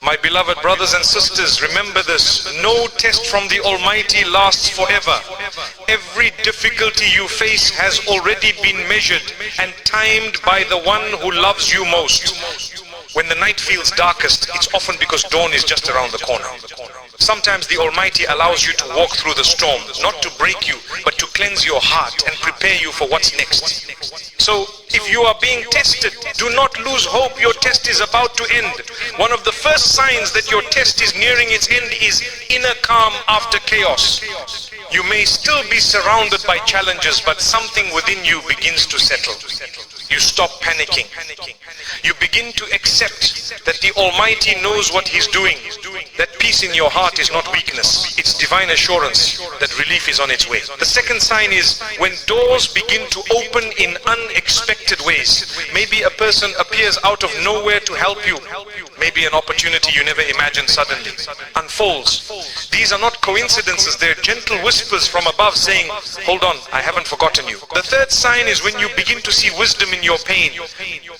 My beloved brothers and sisters, remember this: no test from the Almighty lasts forever. Every difficulty you face has already been measured and timed by the one who loves you most. When the night feels darkest, it's often because dawn is just around the corner. Sometimes the Almighty allows you to walk through the storm, not to break you, but to cleanse your heart and prepare you for what's next. So, if you are being tested, do not lose hope. Your test is about to end. One of the first signs that your test is nearing its end is inner calm after chaos. You may still be surrounded by challenges, but something within you begins to settle. You stop panicking. You begin to accept that the Almighty knows what He's doing. That peace in your heart is not weakness. It's divine assurance that relief is on its way. The second sign is when doors begin to open in unexpected ways. Maybe a person appears out of nowhere to help you. Maybe an opportunity you never imagined suddenly unfolds. These are not coincidences. They're gentle whispers from above saying, hold on, I haven't forgotten you. The third sign is when you begin to see wisdom in your pain.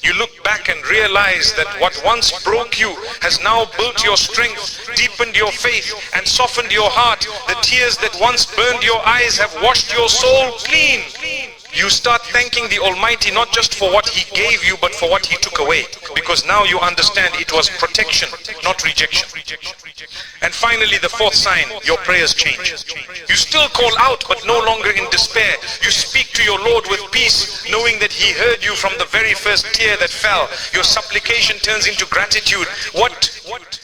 You look back and realize that what once broke you has now built your strength, deepened your faith, and softened your heart. The tears that once burned your eyes have washed your soul clean. You start thanking the Almighty not just for what He gave you, but for what He took away. Because now you understand it was protection, not rejection. And finally, the fourth sign, your prayers change. You still call out, but no longer in despair. You speak to your Lord with peace, knowing that He heard you from the very first tear that fell. Your supplication turns into gratitude.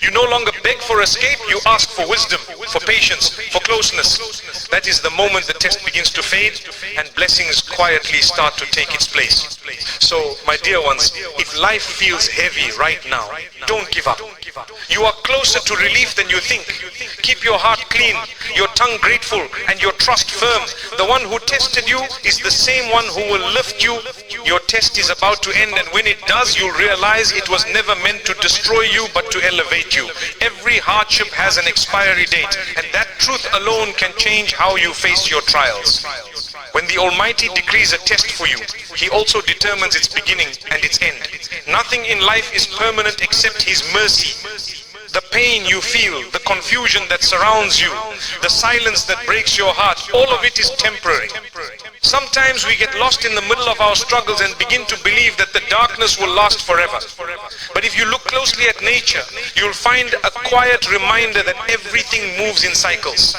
You no longer beg for escape, you ask for wisdom, for patience, for closeness. That is the moment the test begins to fade and blessings quietly start to take its place. So, my dear ones, if life feels heavy right now, don't give up. You are closer to relief than you think. Keep your heart clean, your tongue grateful, and your trust firm. The one who tested you is the same one who will lift you. Your test is about to end, and when it does, you'll realize it was never meant to destroy you, but to elevate you. Every hardship has an expiry date, and that truth alone can change how you face your trials. When the Almighty decrees a test for you, He also determines its beginning and its end. Nothing in life is permanent except His mercy. The pain you feel, the confusion that surrounds you, the silence that breaks your heart, all of it is temporary. Sometimes we get lost in the middle of our struggles and begin to believe that the darkness will last forever. But if you look closely at nature, you'll find a quiet reminder that everything moves in cycles.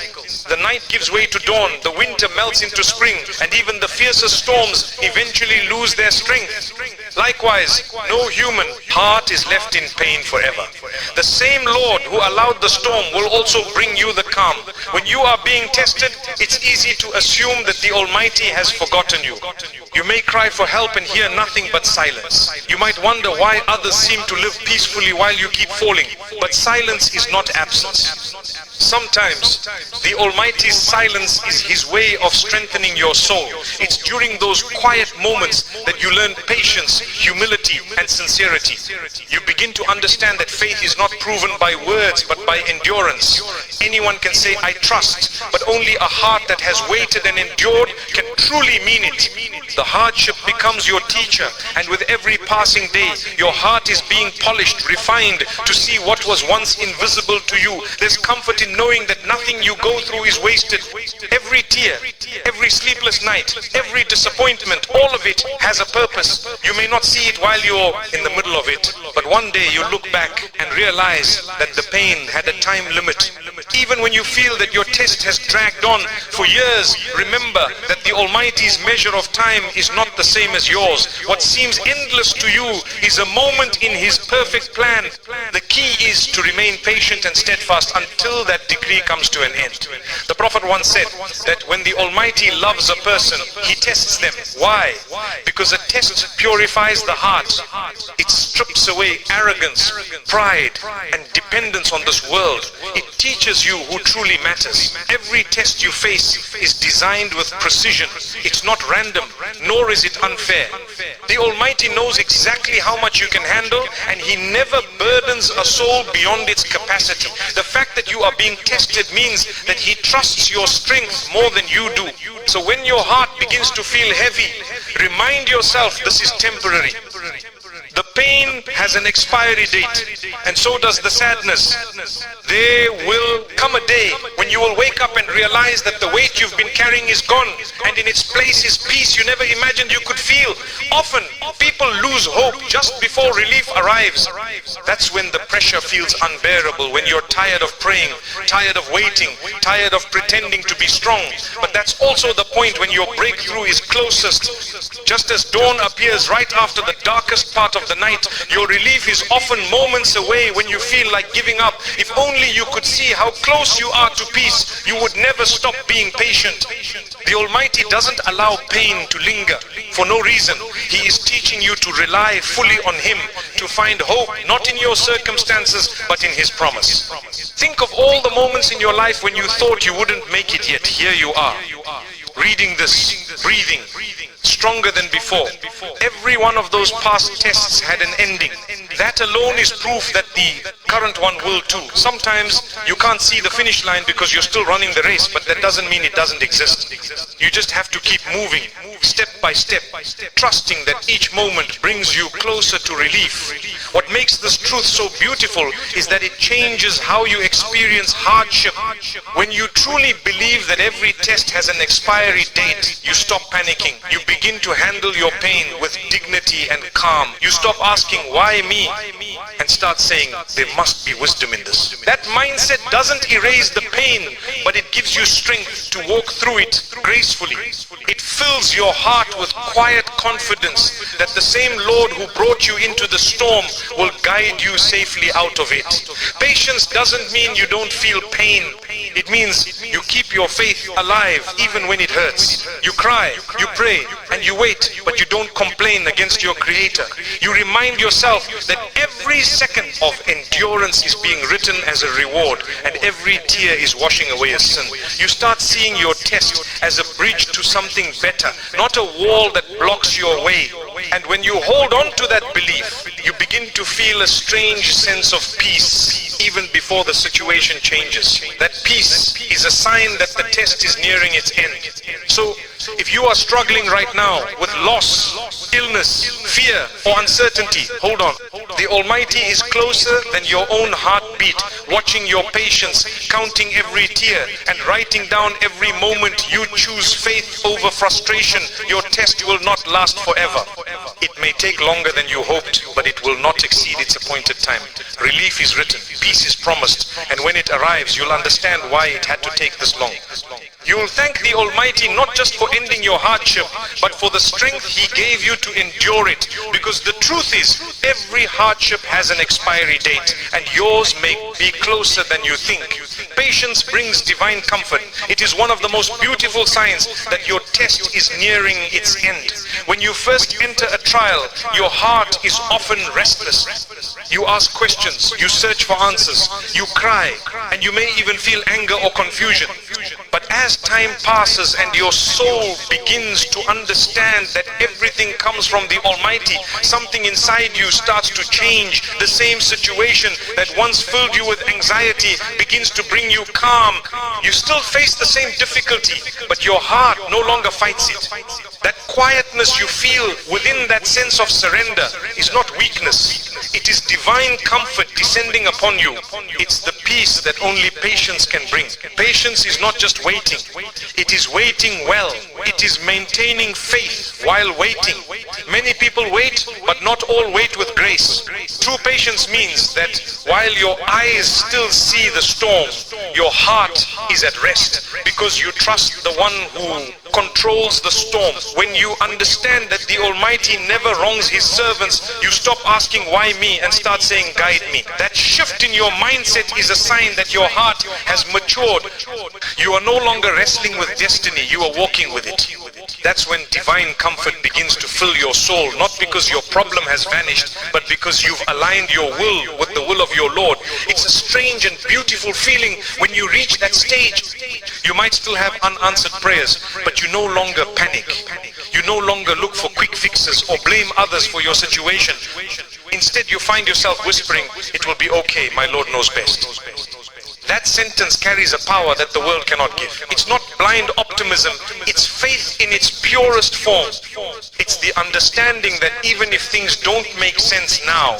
The night gives way to dawn, the winter melts into spring, and even the fiercest storms eventually lose their strength. Likewise, no human heart is left in pain forever. The same Lord who allowed the storm will also bring you the calm. When you are being tested, it's easy to assume that the Almighty has forgotten you. You may cry for help and hear nothing but silence. You might wonder why others seem to live peacefully while you keep falling, but silence is not absence. Sometimes the Almighty's silence is His way of strengthening your soul. It's during those quiet moments that you learn patience, humility, and sincerity. You begin to understand that faith is not proven by words but by endurance. Anyone can say, I trust, but only a heart that has waited and endured can truly mean it. The hardship becomes your teacher, and with every passing day, your heart is being polished, refined to see what was once invisible to you. There's comfort in knowing that nothing you go through is wasted. Every tear, every sleepless night, every disappointment, all of it has a purpose. You may not see it while you're in the middle of it, but one day you look back and realize that the pain had a time limit. Even when you feel that your test has dragged on for years, remember that the Almighty's measure of time is not the same as yours. What seems endless to you is a moment in His perfect plan. The key is to remain patient and steadfast until that decree comes to an end. The Prophet once said that when the Almighty loves a person, He tests them. Why? Because a test purifies the heart. It strips away arrogance, pride, and dependence on this world. It teaches you who truly matters. Every test you face is designed with precision. It's not random, nor is it unfair. The Almighty knows exactly how much you can handle, and He never burdens a soul beyond its capacity. The fact that you are being tested means that He trusts your strength more than you do. So when your heart begins to feel heavy, remind yourself this is temporary. The pain has an expiry date, and so does the sadness. There will come a day when you will wake up and realize that the weight you've been carrying is gone, and in its place is peace you never imagined you could feel. Often people lose hope just before relief arrives. That's when the pressure feels unbearable, when you're tired of praying, tired of waiting, tired of pretending to be strong. But that's also the point when your breakthrough is closest. Just as dawn appears right after the darkest part of the night, your relief is often moments away when you feel like giving up. If only you could see how close you are to peace, you would never stop being patient. The Almighty doesn't allow pain to linger for no reason. He is teaching you to rely fully on Him, to find hope not in your circumstances but in His promise. Think of all the moments in your life when you thought you wouldn't make it, yet here you are, reading this, breathing, stronger than before. Every one of those past tests had an ending. That alone is proof that the current one will too. Sometimes you can't see the finish line because you're still running the race, but that doesn't mean it doesn't exist. You just have to keep moving, step by step, trusting that each moment brings you closer to relief. What makes this truth so beautiful is that it changes how you experience hardship. When you truly believe that every test has an expiry date, you stop panicking. You begin to handle your pain with dignity and calm. You stop asking, why me? And start saying, there must be wisdom in this. That mindset doesn't erase the pain, but it gives you strength to walk through it gracefully. It fills your heart with quiet confidence that the same Lord who brought you into the storm will guide you safely out of it. Patience doesn't mean you don't feel pain. It means you keep your faith alive even when it hurts. You cry, you pray, and you wait, but you don't complain against your Creator. You remind yourself that every second of endurance is being written as a reward, and every tear is washing away a sin. You start seeing your test as a bridge to something better, not a wall that blocks your way. And when you hold on to that belief, you begin to feel a strange sense of peace even before the situation changes. That peace is a sign that the test is nearing its end. So if you are struggling right now with loss, illness, fear, or uncertainty, hold on. The Almighty is closer than your own heartbeat, watching your patience, counting every tear, and writing down every moment you choose faith over frustration. Your test will not last forever. It may take longer than you hoped, but it will not exceed its appointed time. Relief is written, peace is promised, and when it arrives, you'll understand why it had to take this long. You will thank the Almighty not just for ending your hardship, but for the strength He gave you to endure it. Because the truth is, every hardship has an expiry date, and yours may be closer than you think. Patience brings divine comfort. It is one of the most beautiful signs that your test is nearing its end. When you first enter a trial, your heart is often restless. You ask questions, you search for answers, you cry, and you may even feel anger or confusion. But as time passes and your soul begins to understand that everything comes from the Almighty, something inside you starts to change. The same situation that once filled you with anxiety begins to bring you calm. You still face the same difficulty, but your heart no longer fights it. That quietness you feel within that sense of surrender is not weakness. It is divine comfort descending upon you. It's the peace that only patience can bring. Patience is not just waiting. It is waiting well. It is maintaining faith while waiting. Many people wait, but not all wait with grace. True patience means that while your eyes still see the storm, your heart is at rest because you trust the one who controls the storm. When you understand that the Almighty never wrongs His servants, you stop asking why me and start saying guide me. That shift in your mindset is a sign that your heart has matured. You are no longer wrestling with destiny, you are walking with it. That's when divine comfort begins to fill your soul, not because your problem has vanished, but because you've aligned your will with the will of your Lord. It's a strange and beautiful feeling when you reach that stage. You might still have unanswered prayers, but you no longer panic. You no longer look for quick fixes or blame others for your situation. Instead, you find yourself whispering, "It will be okay, my Lord knows best." That sentence carries a power that the world cannot give. It's not blind optimism, it's faith in its purest form. It's the understanding that even if things don't make sense now,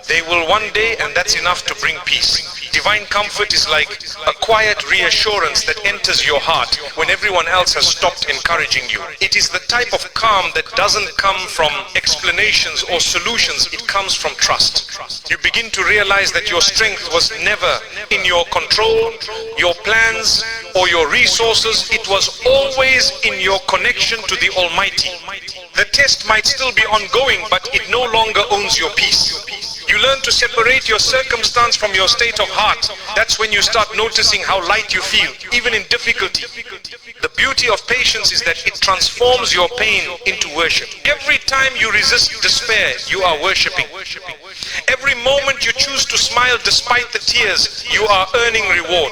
they will one day, and that's enough to bring peace. Divine comfort is like a quiet reassurance that enters your heart when everyone else has stopped encouraging you. It is the type of calm that doesn't come from explanations or solutions, it comes from trust. You begin to realize that your strength was never in your control, your plans, or your resources. It was always in your connection to the Almighty. The test might still be ongoing, but it no longer owns your peace. You learn to separate your circumstance from your state of heart. That's when you start noticing how light you feel, even in difficulty. The beauty of patience is that it transforms your pain into worship. Every time you resist despair, you are worshipping. Every moment you choose to smile despite the tears, you are earning reward.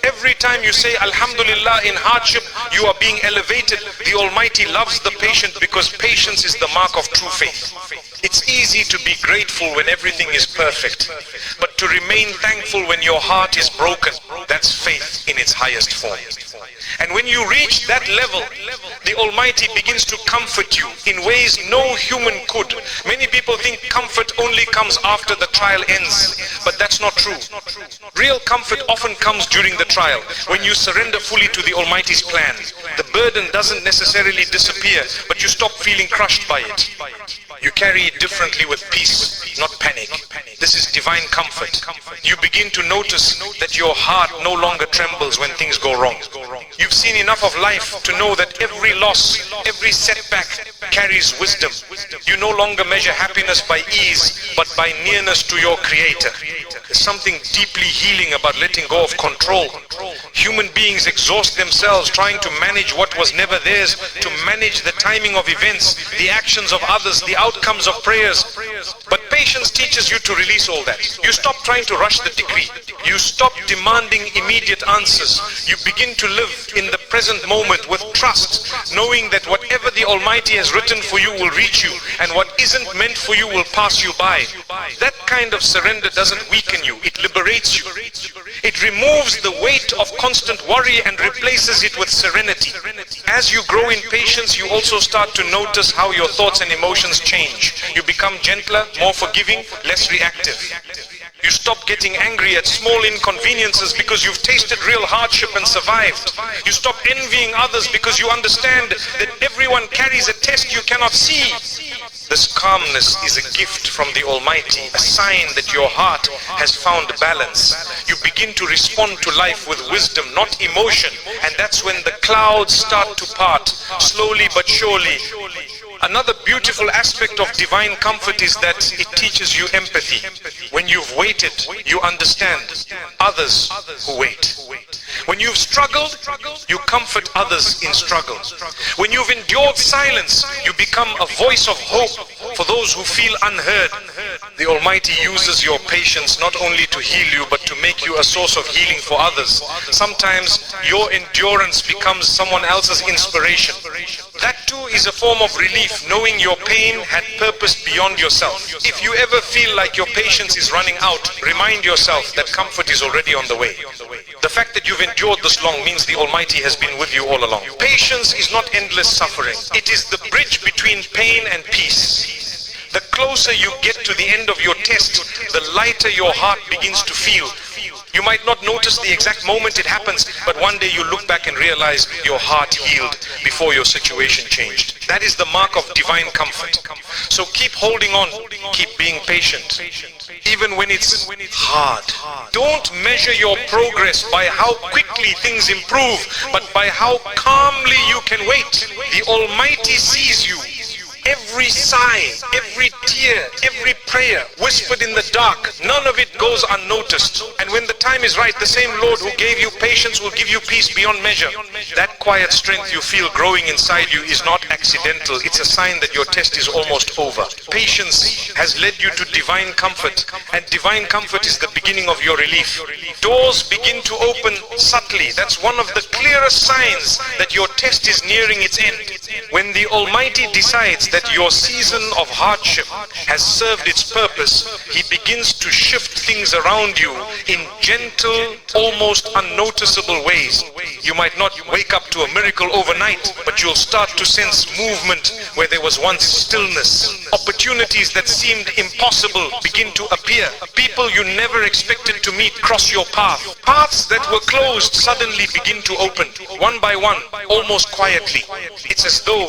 Every time you say Alhamdulillah in hardship, you are being elevated. The Almighty loves the patient because patience is the mark of true faith. It's easy to be grateful when everything is perfect, but to remain thankful when your heart is broken, that's faith in its highest form. And when you reach that level, the Almighty begins to comfort you in ways no human could. Many people think comfort only comes after the trial ends, but that's not true. Real comfort often comes during the trial, when you surrender fully to the Almighty's plan. The burden doesn't necessarily disappear, but you stop feeling crushed by it. You carry it differently with peace, not panic. This is divine comfort. You begin to notice that your heart no longer trembles when things go wrong. You've seen enough of life to know that every loss, every setback carries wisdom. You no longer measure happiness by ease, but by nearness to your Creator. There's something deeply healing about letting go of control. Human beings exhaust themselves trying to manage what was never theirs, to manage the timing of events, the actions of others, the outcomes of prayers. But patience teaches you to release all that. You stop trying to rush the decree. You stop demanding immediate answers. You begin to live in the present moment with trust, knowing that whatever the Almighty has written for you will reach you, and what isn't meant for you will pass you by. That kind of surrender doesn't weaken you, it liberates you. It removes the weight of constant worry and replaces it with serenity. As you grow in patience, you also start to notice how your thoughts and emotions change. You become gentler, more forgiving, less reactive. You stop getting angry at small inconveniences because you've tasted real hardship and survived. You stop envying others because you understand that everyone carries a test you cannot see. This calmness is a gift from the Almighty, a sign that your heart has found balance. You begin to respond to life with wisdom, not emotion, and that's when the clouds start to part, slowly but surely. Another beautiful aspect of divine comfort is that it teaches you empathy. When you've waited, you understand others who wait. When you've struggled, you comfort others in struggle. When you've endured silence, you become a voice of hope for those who feel unheard. The Almighty uses your patience not only to heal you, but to make you a source of healing for others. Sometimes your endurance becomes someone else's inspiration. That too is a form of relief, knowing your pain had purpose beyond yourself. If you ever feel like your patience is running out, remind yourself that comfort is already on the way. The fact that you've endured this long means the Almighty has been with you all along. Patience is not endless suffering. It is the bridge between pain and peace. The closer you get to the end of your test, the lighter your heart begins to feel. You might not notice the exact moment it happens, but one day you look back and realize your heart healed before your situation changed. That is the mark of divine comfort. So keep holding on, keep being patient, even when it's hard. Don't measure your progress by how quickly things improve, but by how calmly you can wait. The Almighty sees you. Every sigh, every tear, every prayer whispered in the dark, none of it goes unnoticed. And when the time is right, the same Lord who gave you patience will give you peace beyond measure. That quiet strength you feel growing inside you is not accidental. It's a sign that your test is almost over. Patience has led you to divine comfort, and divine comfort is the beginning of your relief. Doors begin to open subtly. That's one of the clearest signs that your test is nearing its end. When the Almighty decides that your season of hardship has served its purpose, He begins to shift things around you in gentle, almost unnoticeable ways. You might not wake up to a miracle overnight, but you'll start to sense movement where there was once stillness. Opportunities that seemed impossible begin to appear. People you never expected to meet cross your path. Paths that were closed suddenly begin to open, one by one, almost quietly. It's as though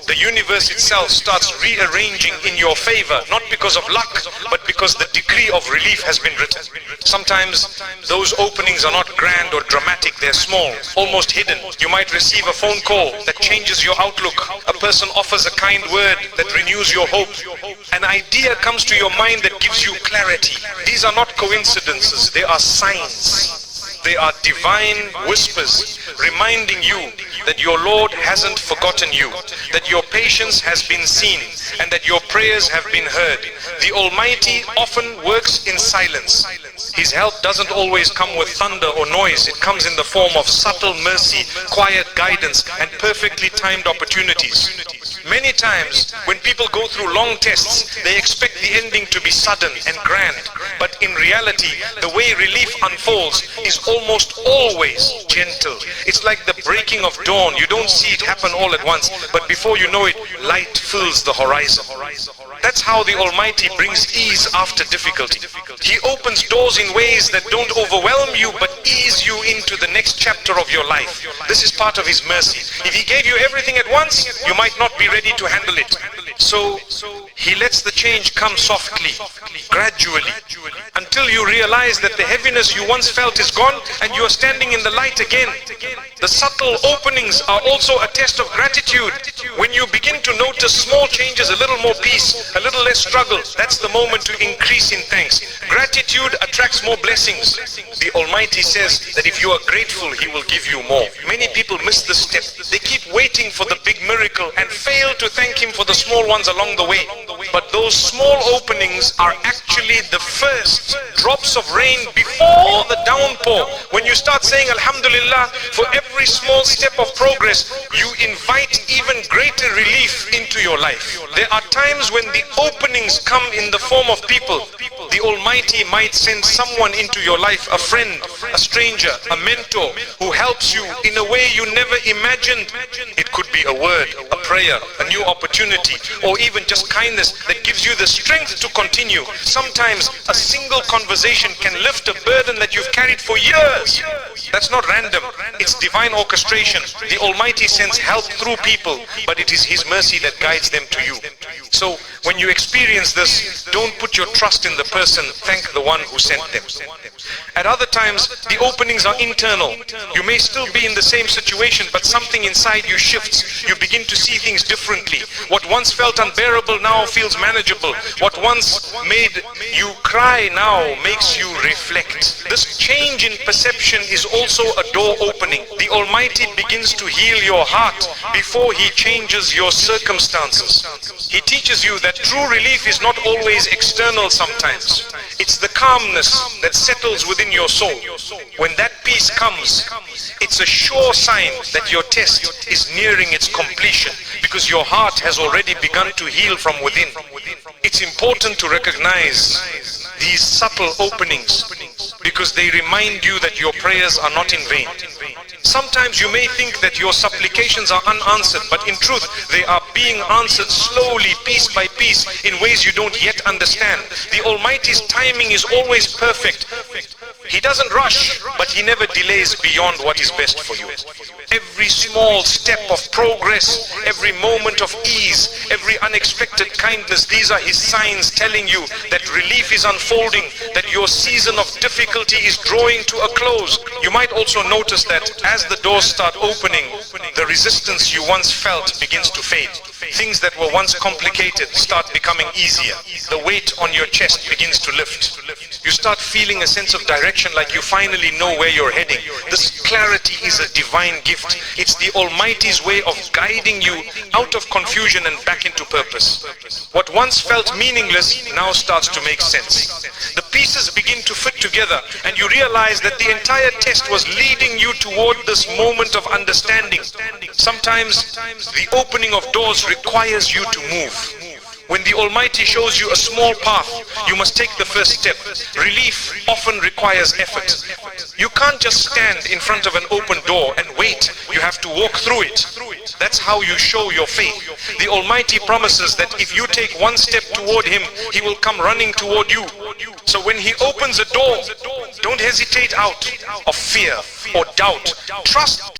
the universe itself starts rearranging in your favor, not because of luck, but because the decree of relief has been written. Sometimes those openings are not grand or dramatic, they're small, almost hidden. You might receive a phone call that changes your outlook. A person offers a kind word that renews your hope. An idea comes to your mind that gives you clarity. These are not coincidences, they are signs. They are divine whispers reminding you that your Lord hasn't forgotten you, that your patience has been seen, and that your prayers have been heard. The Almighty often works in silence. His help doesn't always come with thunder or noise. It comes in the form of subtle mercy, quiet guidance, and perfectly timed opportunities. Many times, when people go through long tests, they expect the ending to be sudden and grand. But in reality, the way relief unfolds is almost always gentle. It's like the breaking of dawn. You don't see it happen all at once, but before you know it, light fills the horizon. That's how the Almighty brings ease after difficulty. He opens doors in ways that don't overwhelm you, but ease you into the next chapter of your life. This is part of His mercy. If He gave you everything at once, you might not be ready to handle it. So He lets the change come softly, gradually, until you realize that the heaviness you once felt is gone and you are standing in the light again. The subtle openings are also a test of gratitude. When you begin to notice small changes, a little more peace, a little less struggle, that's the moment to increase in thanks. Gratitude attracts more blessings. The Almighty says that if you are grateful, He will give you more. Many people miss this step. They keep waiting for the big miracle and fail to thank Him for the small ones along the way. But those small openings are actually the first drops of rain before the downpour. When you start saying Alhamdulillah for every small step of progress, you invite even greater relief into your life. There are times when the openings come in the form of people. The Almighty might send someone into your life, a friend, a stranger, a mentor, who helps you in a way you never imagined. It could be a word, a prayer, a new opportunity, or even just kindness that gives you the strength to continue. Sometimes a single conversation can lift a burden that you've carried for years. That's not random, it's divine orchestration. The Almighty sends help through people, but it is His mercy that guides them to you. So when you experience this, don't put your trust in the person, thank the one who sent them. At other times, the openings are internal. You may still be in the same situation, but something inside you shifts. You begin to see things differently. What once felt unbearable now feels manageable. What once made you cry now makes you reflect. This change in perception is also a door opening. The Almighty begins to heal your heart before He changes your circumstances. He teaches you that true relief is not always external sometimes. It's the calmness that settles within your soul. When that peace comes, it's a sure sign that your test is nearing its completion, because your heart has already begun to heal from within. It's important to recognize these subtle openings because they remind you that your prayers are not in vain. Sometimes you may think that your supplications are unanswered, but in truth they are being answered slowly, piece by piece, in ways you don't yet understand. The Almighty's timing is always perfect. He doesn't rush, but He never delays beyond what is best for you. Every small step of progress, every moment of ease, every unexpected kindness, these are His signs telling you that relief is unfolding, that your season of difficulty is drawing to a close. You might also notice that as the doors start opening, the resistance you once felt begins to fade. Things that were once complicated start becoming easier. The weight on your chest begins to lift. You start feeling a sense of direction, like you finally know where you're heading. This clarity is a divine gift. It's the Almighty's way of guiding you out of confusion and back into purpose. What once felt meaningless now starts to make sense. The pieces begin to fit together, and you realize that the entire test was leading you toward this moment of understanding. Sometimes the opening of doors requires you to move. When the Almighty shows you a small path, you must take the first step. Relief often requires effort. You can't just stand in front of an open door and wait. You have to walk through it. That's how you show your faith. The Almighty promises that if you take one step toward Him, He will come running toward you. So when He opens a door, don't hesitate out of fear or doubt. Trust